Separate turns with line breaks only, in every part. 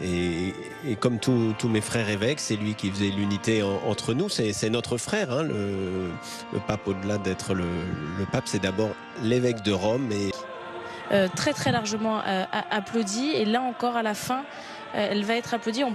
Et comme tous mes frères évêques, c'est lui qui faisait l'unité entre nous. C'est notre frère, hein, le pape, au-delà d'être le pape, c'est d'abord l'évêque de Rome.
Très très largement applaudie, et là encore à la fin elle va être applaudie. Et le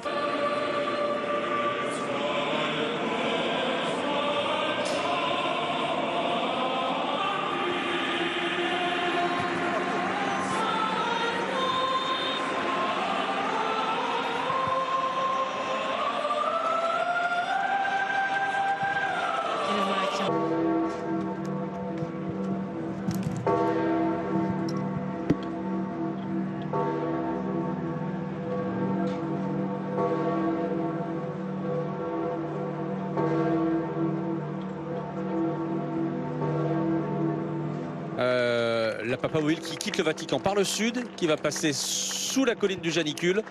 voilà qui...
La papamobile qui quitte le Vatican par le sud, qui va passer sous la colline du Janicule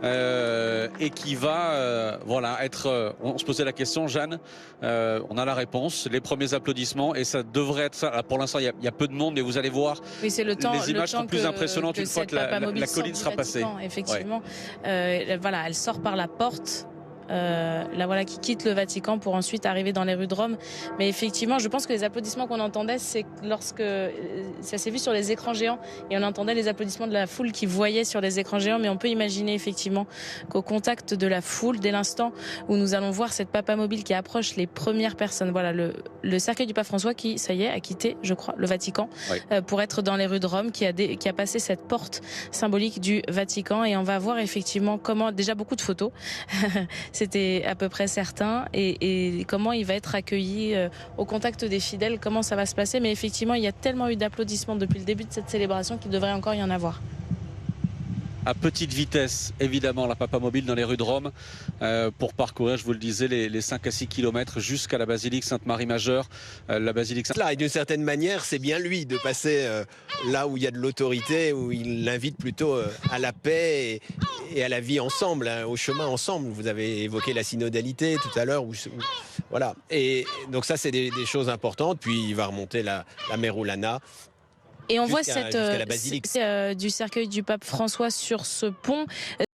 et qui va voilà, être... on se posait la question, Jeanne, on a la réponse, les premiers applaudissements, et ça devrait être ça. Pour l'instant, il y a peu de monde, mais vous allez voir,
Oui, c'est le temps,
les images seront plus impressionnantes une fois que la colline sera passée.
Effectivement, voilà, elle sort par la porte. La voilà qui quitte le Vatican pour ensuite arriver dans les rues de Rome. Mais effectivement, je pense que les applaudissements qu'on entendait, c'est lorsque ça s'est vu sur les écrans géants, et on entendait les applaudissements de la foule qui voyait sur les écrans géants. Mais on peut imaginer effectivement qu'au contact de la foule, dès l'instant où nous allons voir cette papamobile qui approche les premières personnes, voilà le cercueil du pape François qui, ça y est, a quitté, je crois, le Vatican pour être dans les rues de Rome, qui a passé cette porte symbolique du Vatican. Et on va voir effectivement comment, déjà beaucoup de photos. C'était à peu près certain, et comment il va être accueilli au contact des fidèles, comment ça va se passer. Mais effectivement, il y a tellement eu d'applaudissements depuis le début de cette célébration qu'il devrait encore y en avoir.
À petite vitesse, évidemment, la papamobile dans les rues de Rome pour parcourir, je vous le disais, les 5 à 6 km jusqu'à la basilique Sainte-Marie-Majeure. La basilique
Là, et d'une certaine manière, c'est bien lui de passer là où il y a de l'autorité, où il l'invite plutôt à la paix et à la vie ensemble, hein, au chemin ensemble. Vous avez évoqué la synodalité tout à l'heure. Voilà. Et donc ça, c'est des choses importantes. Puis il va remonter la Merulana.
Et on voit
jusqu'à la basilique.
du cercueil du pape François sur ce pont.